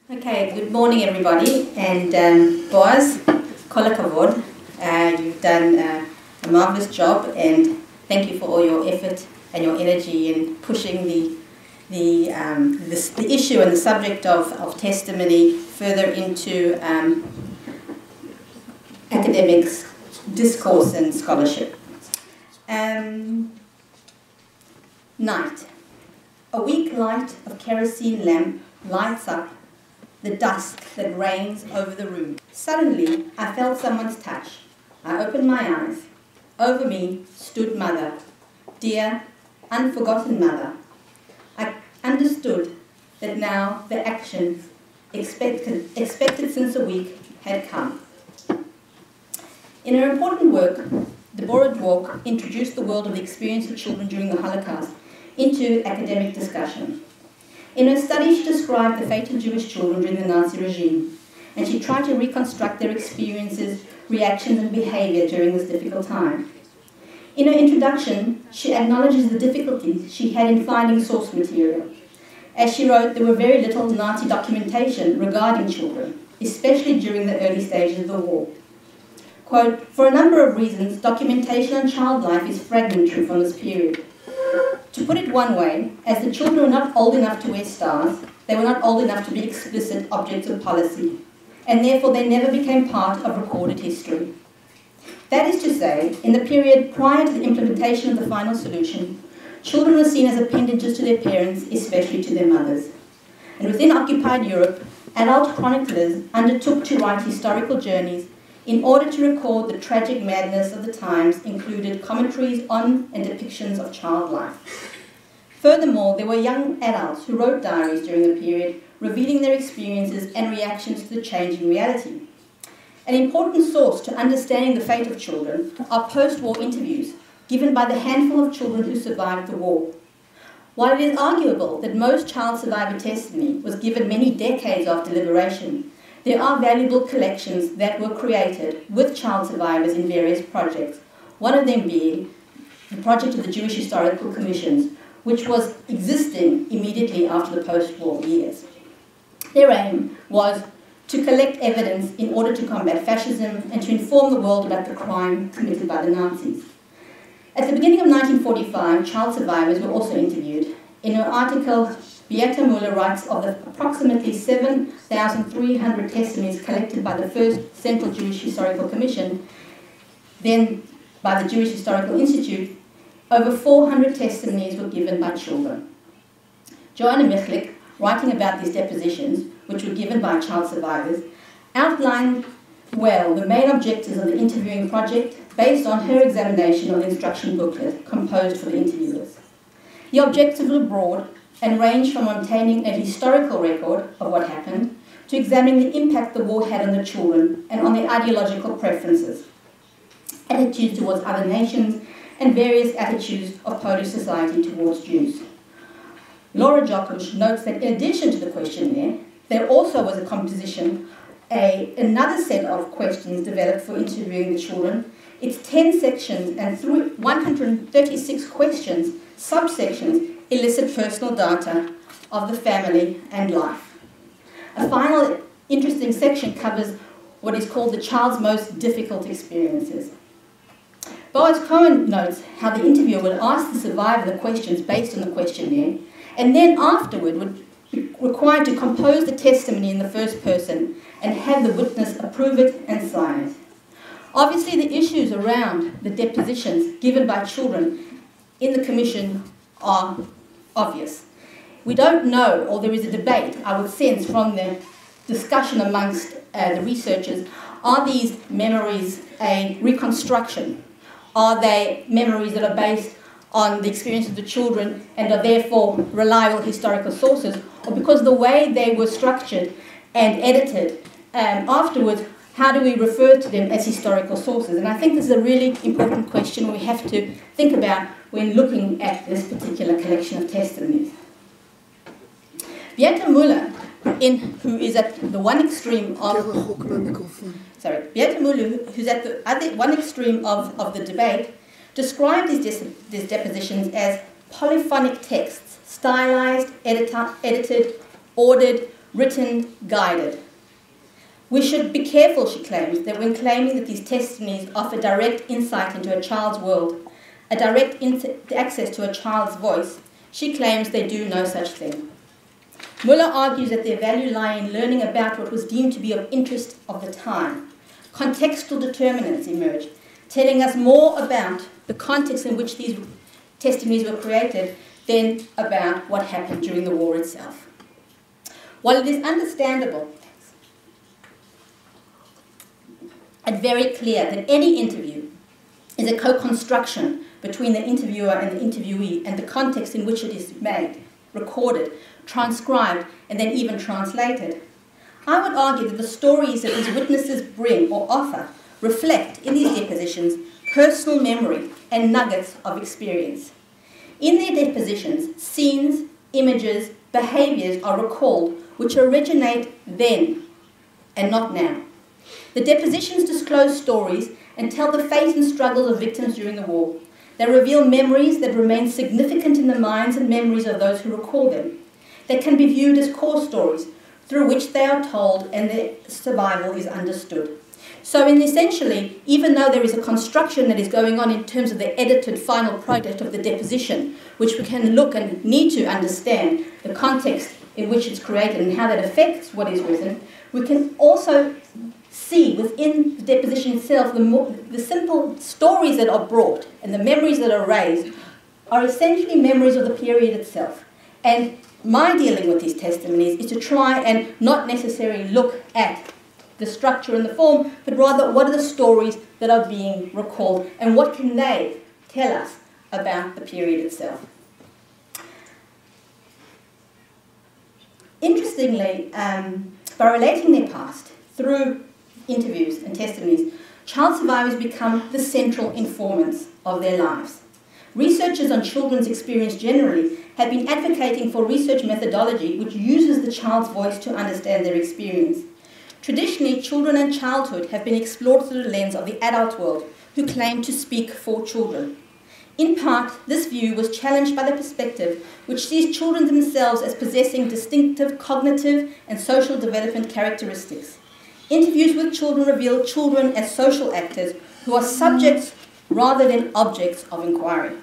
Okay, good morning everybody, and Boaz, kol hakavod, you've done a marvelous job, and thank you for all your effort and your energy in pushing the issue and the subject of testimony further into academics, discourse and scholarship. Night. A weak light of kerosene lamp lights up the dusk that reigns over the room. Suddenly, I felt someone's touch. I opened my eyes. Over me stood Mother, dear, unforgotten Mother. I understood that now the action expected since a week had come. In her important work, Deborah Dwork introduced the world of the experience of children during the Holocaust into academic discussion. In her study, she described the fate of Jewish children during the Nazi regime, and she tried to reconstruct their experiences, reactions, and behavior during this difficult time. In her introduction, she acknowledges the difficulties she had in finding source material. As she wrote, there were very little Nazi documentation regarding children, especially during the early stages of the war. Quote, for a number of reasons, documentation on child life is fragmentary from this period. To put it one way, as the children were not old enough to wear stars, they were not old enough to be explicit objects of policy, and therefore they never became part of recorded history. That is to say, in the period prior to the implementation of the final solution, children were seen as appendages to their parents, especially to their mothers. And within occupied Europe, adult chroniclers undertook to write historical journeys in order to record the tragic madness of the times, included commentaries on and depictions of child life. Furthermore, there were young adults who wrote diaries during the period, revealing their experiences and reactions to the changing reality. An important source to understanding the fate of children are post-war interviews given by the handful of children who survived the war. While it is arguable that most child survivor testimony was given many decades after liberation, there are valuable collections that were created with child survivors in various projects, one of them being the project of the Jewish Historical Commissions, which was existing immediately after the post-war years. Their aim was to collect evidence in order to combat fascism and to inform the world about the crime committed by the Nazis. At the beginning of 1945, child survivors were also interviewed. In her article, Beata Muller writes of the approximately 7,300 testimonies collected by the first Central Jewish Historical Commission, then by the Jewish Historical Institute. Over 400 testimonies were given by children. Joanna Michlik, writing about these depositions, which were given by child survivors, outlined well the main objectives of the interviewing project based on her examination of the instruction booklet composed for the interviewers. The objectives were broad and ranged from obtaining a historical record of what happened to examining the impact the war had on the children and on their ideological preferences, attitudes towards other nations, and various attitudes of Polish society towards Jews. Laura Jokush notes that in addition to the questionnaire, there also was a composition, another set of questions developed for interviewing the children. It's 10 sections and through 136 questions, subsections, elicit personal data of the family and life. A final interesting section covers what is called the child's most difficult experiences. Boaz Cohen notes how the interviewer would ask the survivor the questions based on the questionnaire, and then afterward would be required to compose the testimony in the first person and have the witness approve it and sign it. Obviously, the issues around the depositions given by children in the commission are obvious. We don't know, or there is a debate, I would sense from the discussion amongst the researchers, are these memories a reconstruction? Are they memories that are based on the experience of the children and are therefore reliable historical sources, or because the way they were structured and edited afterwards, how do we refer to them as historical sources? And I think this is a really important question we have to think about when looking at this particular collection of testimonies. Beata Muller, who is at the one extreme of Beata Muller, who's at the other one extreme of the debate, described these depositions as polyphonic texts, stylized, edited, ordered, written, guided. We should be careful, she claims, that when claiming that these testimonies offer direct insight into a child's world, a direct access to a child's voice, she claims they do no such thing. Muller argues that their value lie in learning about what was deemed to be of interest of the time. Contextual determinants emerged, telling us more about the context in which these testimonies were created than about what happened during the war itself. While it is understandable and very clear that any interview is a co-construction between the interviewer and the interviewee and the context in which it is made, recorded, transcribed, and then even translated, I would argue that the stories that these witnesses bring or offer reflect, in these depositions, personal memory and nuggets of experience. In their depositions, scenes, images, behaviours are recalled which originate then and not now. The depositions disclose stories and tell the fate and struggles of victims during the war. They reveal memories that remain significant in the minds and memories of those who recall them. They can be viewed as core stories through which they are told and their survival is understood. So essentially, even though there is a construction that is going on in terms of the edited final product of the deposition, which we can look and need to understand the context in which it's created and how that affects what is written, we can also see within the deposition itself the simple stories that are brought and the memories that are raised are essentially memories of the period itself. And my dealing with these testimonies is to try and not necessarily look at the structure and the form, but rather what are the stories that are being recalled and what can they tell us about the period itself. Interestingly, by relating their past through interviews and testimonies, child survivors become the central informants of their lives. Researchers on children's experience generally have been advocating for research methodology which uses the child's voice to understand their experience. Traditionally, children and childhood have been explored through the lens of the adult world, who claim to speak for children. In part, this view was challenged by the perspective which sees children themselves as possessing distinctive cognitive and social development characteristics. Interviews with children reveal children as social actors who are subjects rather than objects of inquiry.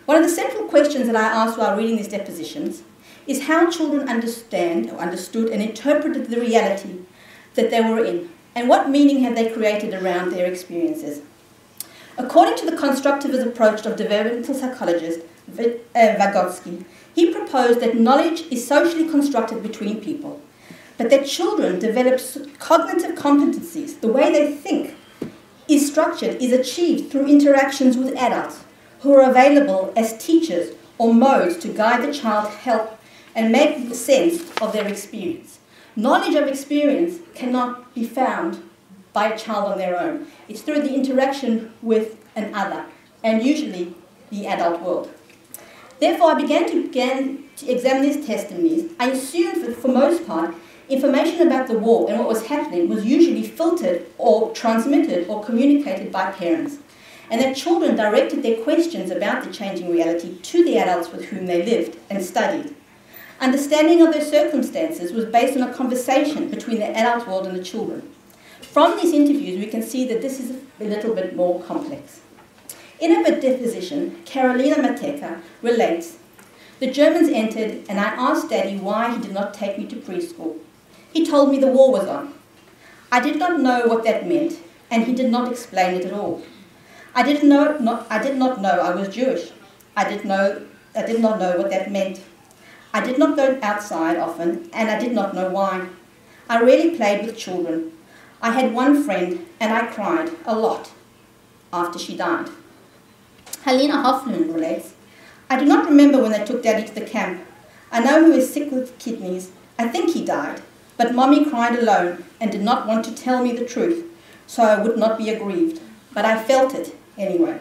One of the central questions that I asked while reading these depositions is how children understood and interpreted the reality that they were in, and what meaning have they created around their experiences. According to the constructivist approach of developmental psychologist Vygotsky, he proposed that knowledge is socially constructed between people, but that children develop cognitive competencies. The way they think is structured, is achieved through interactions with adults who are available as teachers or modes to guide the child, help and make sense of their experience. Knowledge of experience cannot be found by a child on their own. It's through the interaction with an other, and usually the adult world. Therefore, I began to examine these testimonies. I assumed that for most part, information about the war and what was happening was usually filtered or transmitted or communicated by parents, and that children directed their questions about the changing reality to the adults with whom they lived and studied. Understanding of their circumstances was based on a conversation between the adult world and the children. From these interviews, we can see that this is a little bit more complex. In a deposition, Carolina Mateka relates, "The Germans entered and I asked Daddy why he did not take me to preschool. He told me the war was on. I did not know what that meant, and he did not explain it at all. I did not know I was Jewish. I did not know what that meant. I did not go outside often, and I did not know why. I rarely played with children. I had one friend, and I cried a lot after she died." Helena Hoffman relates, "I do not remember when they took Daddy to the camp. I know he was sick with kidneys. I think he died, but Mommy cried alone and did not want to tell me the truth, so I would not be aggrieved. But I felt it anyway."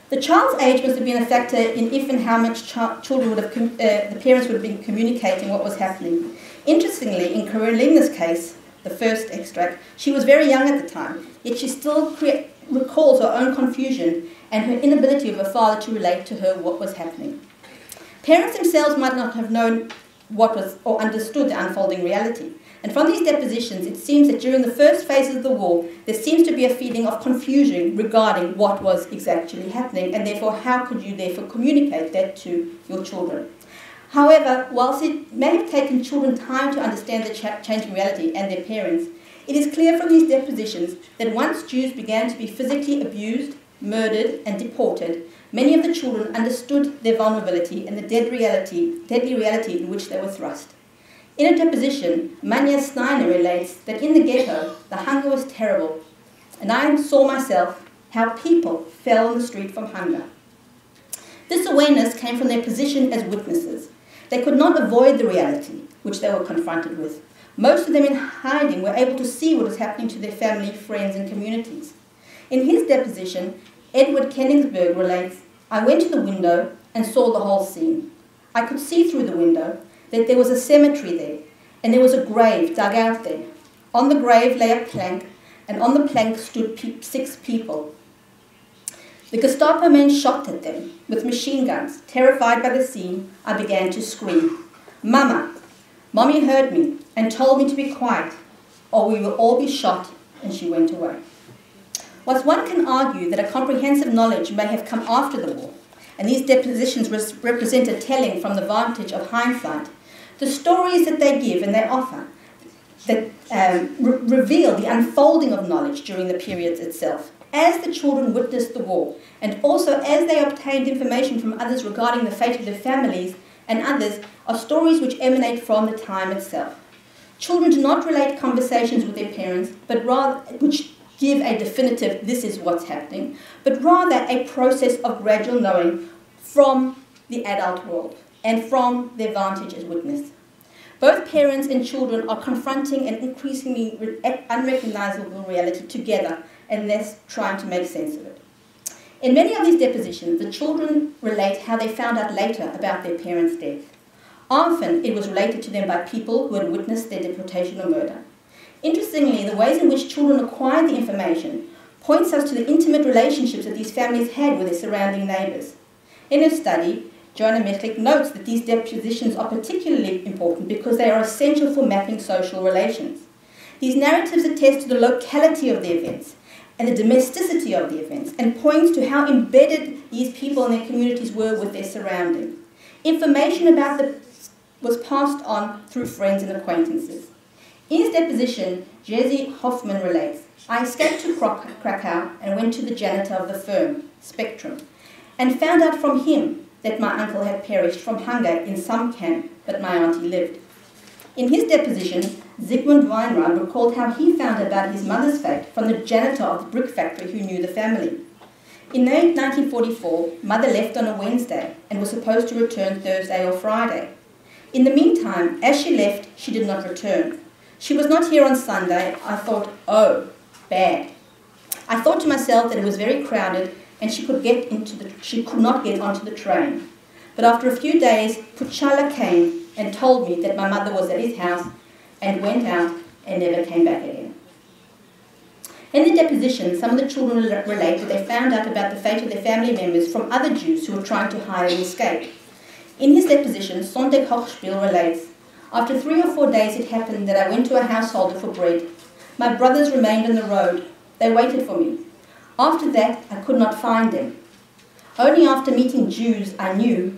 The child's age must have been a factor in if and how much children would have, the parents would have been communicating what was happening. Interestingly, in Carolina's case, the first extract, she was very young at the time, yet she still recalls her own confusion and her inability of her father to relate to her what was happening. Parents themselves might not have known what was, or understood the unfolding reality. And from these depositions, it seems that during the first phases of the war, there seems to be a feeling of confusion regarding what was exactly happening, and therefore how could you therefore communicate that to your children. However, whilst it may have taken children time to understand the changing reality and their parents, it is clear from these depositions that once Jews began to be physically abused, murdered, and deported, many of the children understood their vulnerability and the deadly reality in which they were thrust. In a deposition, Manya Steiner relates that in the ghetto, the hunger was terrible, and I saw myself how people fell on the street from hunger. This awareness came from their position as witnesses. They could not avoid the reality which they were confronted with. Most of them in hiding were able to see what was happening to their family, friends, and communities. In his deposition, Edward Kenningsberg relates, I went to the window and saw the whole scene. I could see through the window that there was a cemetery there, and there was a grave dug out there. On the grave lay a plank, and on the plank stood 6 people. The Gestapo men shot at them with machine guns. Terrified by the scene, I began to scream. Mama, Mommy heard me and told me to be quiet, or we will all be shot, and she went away. Whilst one can argue that a comprehensive knowledge may have come after the war, and these depositions represent a telling from the vantage of hindsight, the stories that they give and they offer that reveal the unfolding of knowledge during the periods itself, as the children witnessed the war, and also as they obtained information from others regarding the fate of their families and others, are stories which emanate from the time itself. Children do not relate conversations with their parents, but rather which give a definitive, this is what's happening, but rather a process of gradual knowing from the adult world and from their vantage as witness. Both parents and children are confronting an increasingly unrecognizable reality together and thus trying to make sense of it. In many of these depositions, the children relate how they found out later about their parents' death. Often it was related to them by people who had witnessed their deportation or murder. Interestingly, the ways in which children acquired the information points us to the intimate relationships that these families had with their surrounding neighbours. In her study, Joanna Mechlik notes that these depositions are particularly important because they are essential for mapping social relations. These narratives attest to the locality of the events and the domesticity of the events, and points to how embedded these people and their communities were with their surrounding. Information about them was passed on through friends and acquaintances. In his deposition, Jesse Hoffman relates, I escaped to Krakow and went to the janitor of the firm, Spectrum, and found out from him that my uncle had perished from hunger in some camp, but my auntie lived. In his deposition, Zygmunt Weinrad recalled how he found about his mother's fate from the janitor of the brick factory who knew the family. In May 1944, Mother left on a Wednesday and was supposed to return Thursday or Friday. In the meantime, as she left, she did not return. She was not here on Sunday. I thought, oh, bad. I thought to myself that it was very crowded and she could not get onto the train. But after a few days, Puchala came and told me that my mother was at his house and went out and never came back again. In the deposition, some of the children relate that they found out about the fate of their family members from other Jews who were trying to hide and escape. In his deposition, Sondek Hochspiel relates, after 3 or 4 days it happened that I went to a householder for bread. My brothers remained on the road. They waited for me. After that, I could not find them. Only after meeting Jews I knew,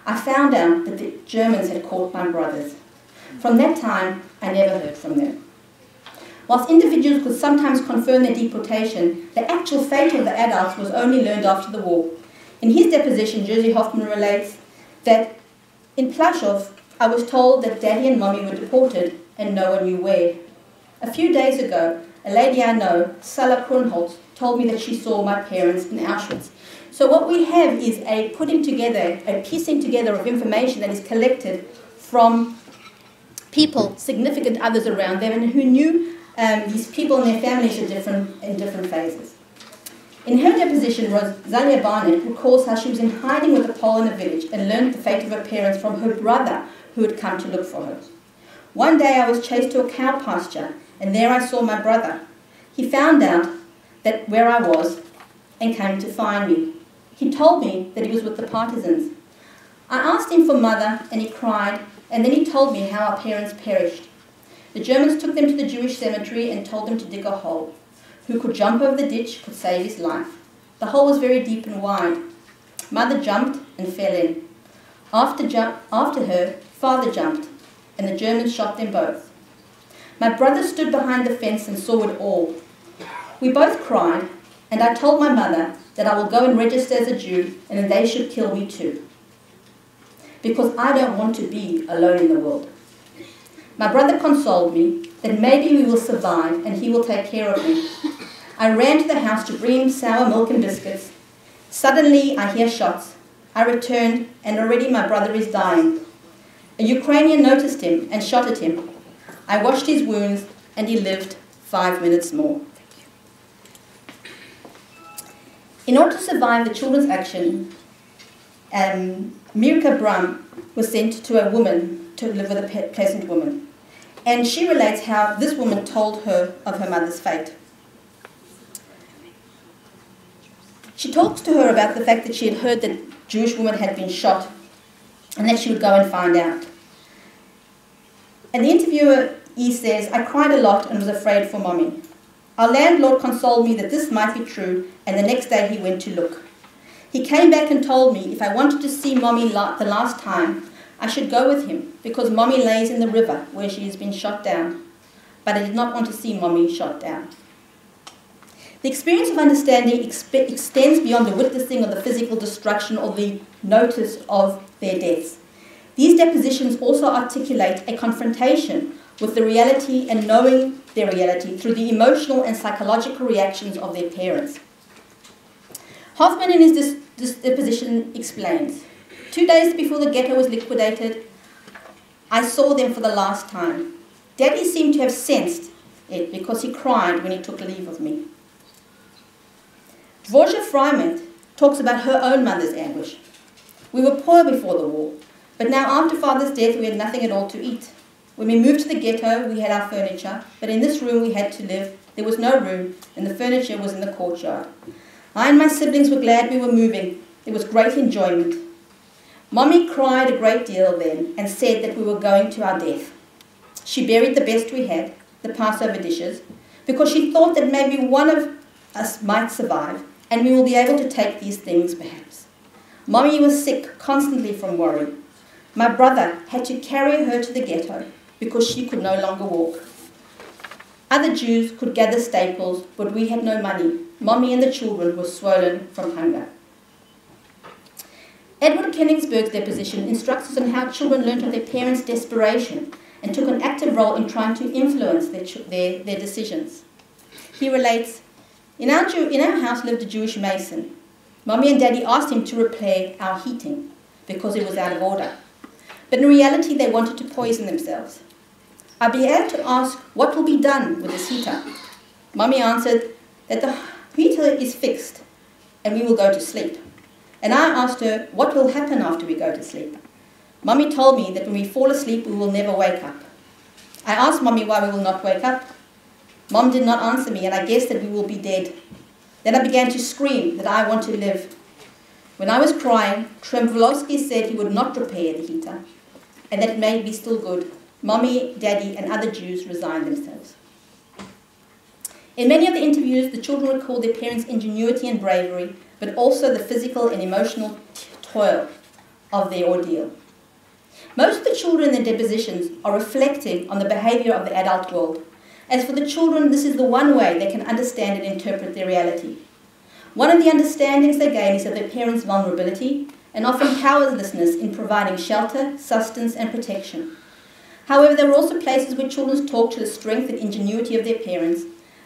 I found out that the Germans had caught my brothers. From that time, I never heard from them. Whilst individuals could sometimes confirm their deportation, the actual fate of the adults was only learned after the war. In his deposition, Jerzy Hoffman relates that in Plaszow, I was told that Daddy and Mommy were deported and no one knew where. A few days ago, a lady I know, Sala Kronholz, told me that she saw my parents in Auschwitz. So what we have is a piecing together of information that is collected from people, significant others around them, and who knew these people and their families in different phases. In her deposition, Rosalia Barnett recalls how she was in hiding with a Pole in a village and learned the fate of her parents from her brother who had come to look for her. One day I was chased to a cow pasture, and there I saw my brother. He found out that where I was and came to find me. He told me that he was with the partisans. I asked him for Mother, and he cried and then he told me how our parents perished. The Germans took them to the Jewish cemetery and told them to dig a hole. Who could jump over the ditch could save his life. The hole was very deep and wide. Mother jumped and fell in. After her, father jumped, and the Germans shot them both. My brother stood behind the fence and saw it all. We both cried, and I told my mother that I will go and register as a Jew and that they should kill me too, because I don't want to be alone in the world. My brother consoled me that maybe we will survive and he will take care of me. I ran to the house to bring him sour milk and biscuits. Suddenly I hear shots. I returned, and already my brother is dying. A Ukrainian noticed him and shot at him. I washed his wounds, and he lived 5 minutes more. In order to survive the children's action, Mirka Bram was sent to a woman to live with a peasant woman. And she relates how this woman told her of her mother's fate. She talks to her about the fact that she had heard that a Jewish woman had been shot and that she would go and find out. And the interviewer, he says, I cried a lot and was afraid for Mommy. Our landlord consoled me that this might be true, and the next day he went to look. He came back and told me if I wanted to see Mommy the last time, I should go with him, because Mommy lays in the river where she has been shot down. But I did not want to see Mommy shot down. The experience of understanding extends beyond the witnessing of the physical destruction or the notice of their deaths. These depositions also articulate a confrontation with the reality and knowing their reality through the emotional and psychological reactions of their parents. Hoffman in his deposition explains, 2 days before the ghetto was liquidated, I saw them for the last time. Daddy seemed to have sensed it because he cried when he took leave of me. Dvorak Freiman talks about her own mother's anguish. We were poor before the war, but now after father's death we had nothing at all to eat. When we moved to the ghetto, we had our furniture, but in this room we had to live. There was no room, and the furniture was in the courtyard. I and my siblings were glad we were moving. There was great enjoyment. Mommy cried a great deal then and said that we were going to our death. She buried the best we had, the Passover dishes, because she thought that maybe one of us might survive, and we will be able to take these things perhaps. Mommy was sick constantly from worry. My brother had to carry her to the ghetto because she could no longer walk. Other Jews could gather staples, but we had no money. Mommy and the children were swollen from hunger. Edward Kenningsberg's deposition instructs us on how children learnt of their parents' desperation and took an active role in trying to influence their decisions. He relates, in our house lived a Jewish mason. Mommy and Daddy asked him to repair our heating because it was out of order. But in reality, they wanted to poison themselves. I began to ask what will be done with this heater. Mommy answered that the heater is fixed and we will go to sleep. And I asked her what will happen after we go to sleep. Mommy told me that when we fall asleep, we will never wake up. I asked Mommy why we will not wake up. Mom did not answer me, and I guessed that we will be dead. Then I began to scream that I want to live. When I was crying, Tremblowski said he would not repair the heater, and that it may be still good. Mommy, Daddy, and other Jews resigned themselves. In many of the interviews, the children recalled their parents' ingenuity and bravery, but also the physical and emotional toil of their ordeal. Most of the children in their depositions are reflecting on the behavior of the adult world. As for the children, this is the one way they can understand and interpret their reality. One of the understandings they gain is of their parents' vulnerability and often powerlessness in providing shelter, sustenance, and protection. However, there are also places where children talk to the strength and ingenuity of their parents,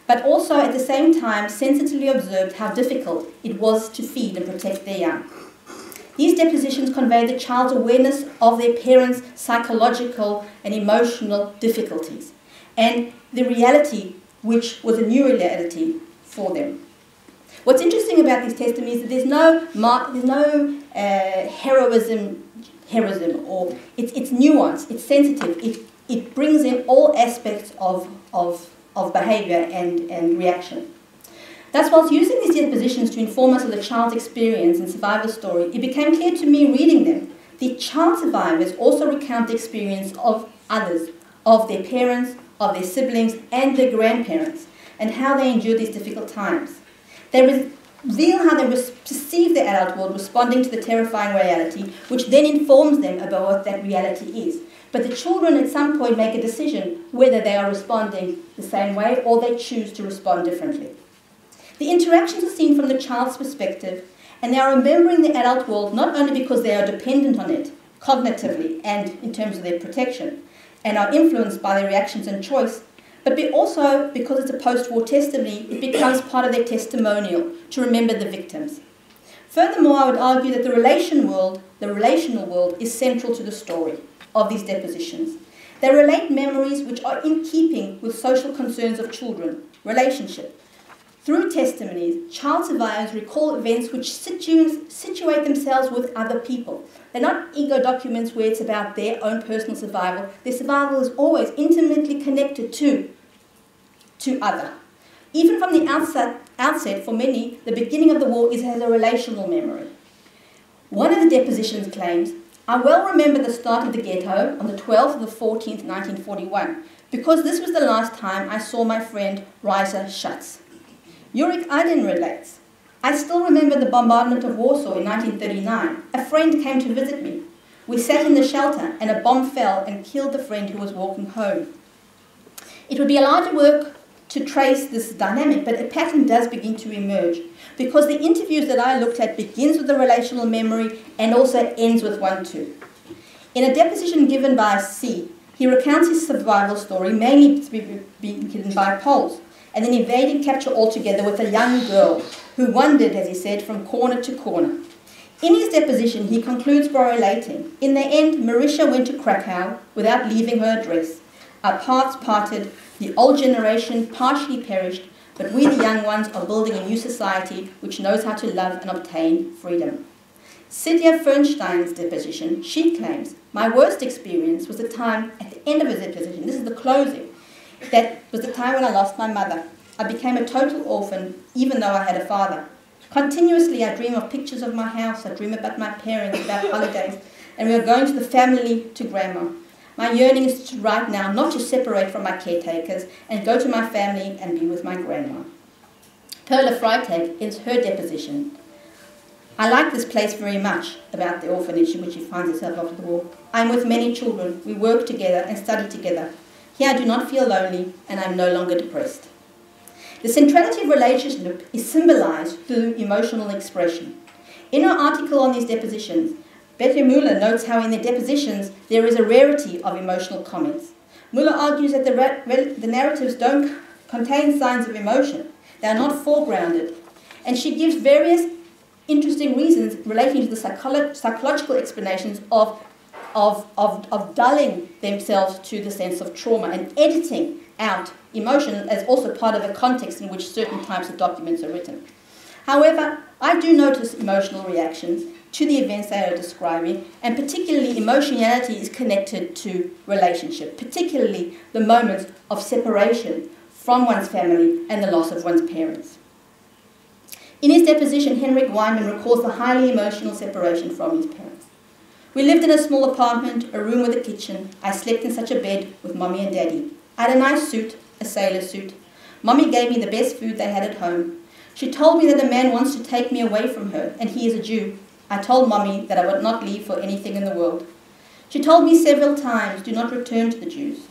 but also at the same time sensitively observed how difficult it was to feed and protect their young. These depositions convey the child's awareness of their parents' psychological and emotional difficulties, and the reality which was a new reality for them. What's interesting about these testimonies is that there's no heroism, or it's nuanced, it's sensitive, it brings in all aspects of behaviour and reaction. Thus, whilst using these depositions to inform us of the child's experience and survival story, it became clear to me reading them The child survivors also recount the experience of others, of their parents, of their siblings, and their grandparents, and how they endured these difficult times. They reveal how they perceive the adult world responding to the terrifying reality, which then informs them about what that reality is. But the children at some point make a decision whether they are responding the same way or they choose to respond differently. The interactions are seen from the child's perspective, and they are remembering the adult world not only because they are dependent on it, cognitively and in terms of their protection, and are influenced by their reactions and choice, but also because it's a post-war testimony, it becomes part of their testimonial to remember the victims. Furthermore, I would argue that the relational world is central to the story of these depositions. They relate memories which are in keeping with social concerns of children, relationship. Through testimonies, child survivors recall events which situate themselves with other people. They're not ego documents where it's about their own personal survival. Their survival is always intimately connected to other. Even from the outset, for many, the beginning of the war has a relational memory. One of the depositions claims, "I well remember the start of the ghetto on the 12th of the 14th, 1941, because this was the last time I saw my friend Reiser Schatz." Jewry relates, "I still remember the bombardment of Warsaw in 1939. A friend came to visit me. We sat in the shelter and a bomb fell and killed the friend who was walking home." It would be a larger work to trace this dynamic, but a pattern does begin to emerge because the interviews that I looked at begins with the relational memory and also ends with one too. In a deposition given by C, he recounts his survival story, mainly being killed by Poles, and then evading capture altogether with a young girl who wandered, as he said, from corner to corner. In his deposition, he concludes by relating, "In the end, Marisha went to Krakow without leaving her address. Our paths parted, the old generation partially perished, but we, the young ones, are building a new society which knows how to love and obtain freedom." Sylvia Fernstein's deposition, she claims, "My worst experience was the time at the end of his deposition, this is the closing, that was the time when I lost my mother. I became a total orphan, even though I had a father. Continuously, I dream of pictures of my house, I dream about my parents, about holidays, and we are going to the family, to grandma. My yearning is to right now not to separate from my caretakers and go to my family and be with my grandma." Perla Freitag, in her deposition, "I like this place very much," about the orphanage in which she finds herself after the war. "I am with many children. We work together and study together. Here I do not feel lonely, and I am no longer depressed." The centrality of relationship is symbolized through emotional expression. In her article on these depositions, Betty Müller notes how in their depositions there is a rarity of emotional comments. Müller argues that the narratives don't contain signs of emotion. They are not foregrounded. And she gives various interesting reasons relating to the psychological explanations of dulling themselves to the sense of trauma and editing out emotion as also part of a context in which certain types of documents are written. However, I do notice emotional reactions to the events they are describing, and particularly emotionality is connected to relationship, particularly the moments of separation from one's family and the loss of one's parents. In his deposition, Henrik Weinman recalls the highly emotional separation from his parents. "We lived in a small apartment, a room with a kitchen. I slept in such a bed with Mommy and Daddy. I had a nice suit, a sailor suit. Mommy gave me the best food they had at home. She told me that a man wants to take me away from her, and he is a Jew. I told Mommy that I would not leave for anything in the world. She told me several times, do not return to the Jews.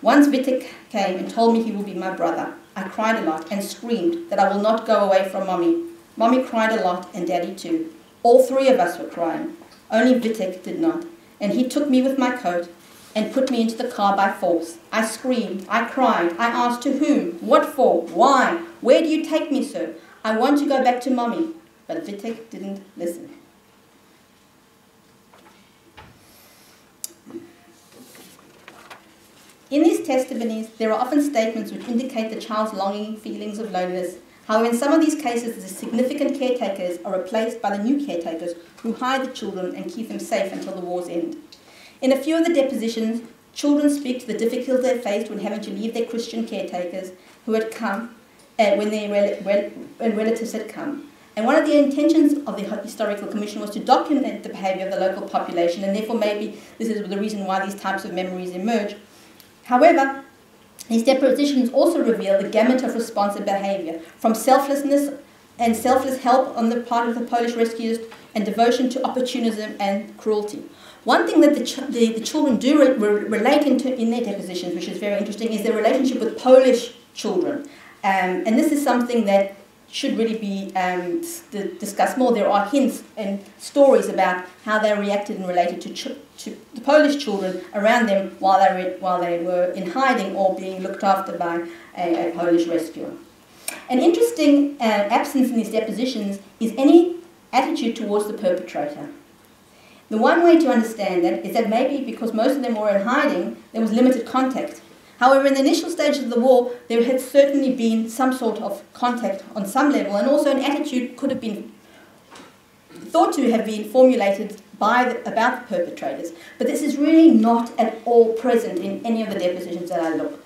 Once Wittek came and told me he will be my brother. I cried a lot and screamed that I will not go away from Mommy. Mommy cried a lot and Daddy too. All three of us were crying. Only Wittek did not, and he took me with my coat and put me into the car by force. I screamed, I cried, I asked to whom, what for, why, where do you take me, sir? I want to go back to Mommy. But Wittek didn't listen." In these testimonies, there are often statements which indicate the child's longing, feelings of loneliness. However, in some of these cases, the significant caretakers are replaced by the new caretakers who hide the children and keep them safe until the war's end. In a few of the depositions, children speak to the difficulty they faced when having to leave their Christian caretakers who had come when relatives had come. And one of the intentions of the Historical Commission was to document the behaviour of the local population, and therefore maybe this is the reason why these types of memories emerge. However, these depositions also reveal the gamut of response and behaviour, from selflessness and selfless help on the part of the Polish rescuers and devotion to opportunism and cruelty. One thing that the children do relate in their depositions, which is very interesting, is their relationship with Polish children. And this is something that should really be discussed more. There are hints and stories about how they reacted and related to the Polish children around them while they were in hiding or being looked after by a Polish rescuer. An interesting absence in these depositions is any attitude towards the perpetrator. The one way to understand that is that maybe because most of them were in hiding, there was limited contact. However, in the initial stages of the war, there had certainly been some sort of contact on some level, and also an attitude could have been thought to have been formulated about the perpetrators. But this is really not at all present in any of the depositions that I look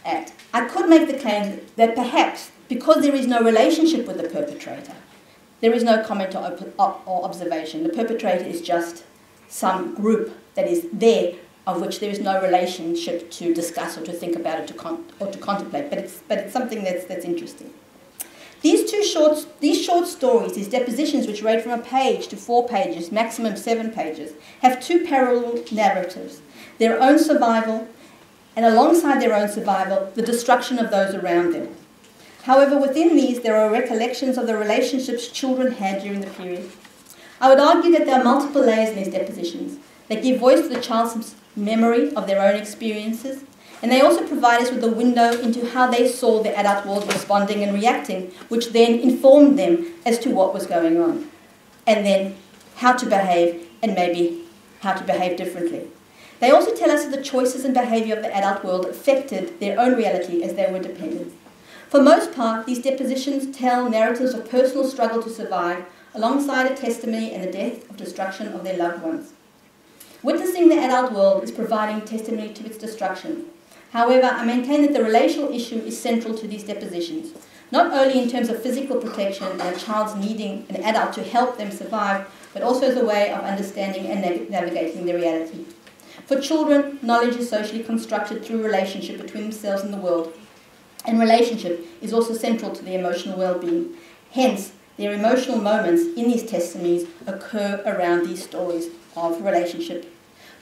at. I could make the claim that perhaps because there is no relationship with the perpetrator, there is no comment or observation. The perpetrator is just some group that is there, of which there is no relationship to discuss or to think about it or to contemplate. But it's something that's interesting. These short stories, these depositions, which range from a page to 4 pages, maximum 7 pages, have two parallel narratives: their own survival, and alongside their own survival, the destruction of those around them. However, within these, there are recollections of the relationships children had during the period. I would argue that there are multiple layers in these depositions. They give voice to the child's memory of their own experiences, and they also provide us with a window into how they saw the adult world responding and reacting, which then informed them as to what was going on, and then how to behave, and maybe how to behave differently. They also tell us that the choices and behaviour of the adult world affected their own reality as they were dependent. For most part, these depositions tell narratives of personal struggle to survive, alongside a testimony and the death or destruction of their loved ones. Witnessing the adult world is providing testimony to its destruction. However, I maintain that the relational issue is central to these depositions, not only in terms of physical protection and a child's needing an adult to help them survive, but also as a way of understanding and navigating their reality. For children, knowledge is socially constructed through relationship between themselves and the world, and relationship is also central to their emotional well-being. Hence, their emotional moments in these testimonies occur around these stories of relationship.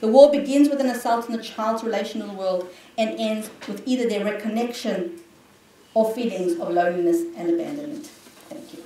The war begins with an assault on the child's relational world and ends with either their reconnection or feelings of loneliness and abandonment. Thank you.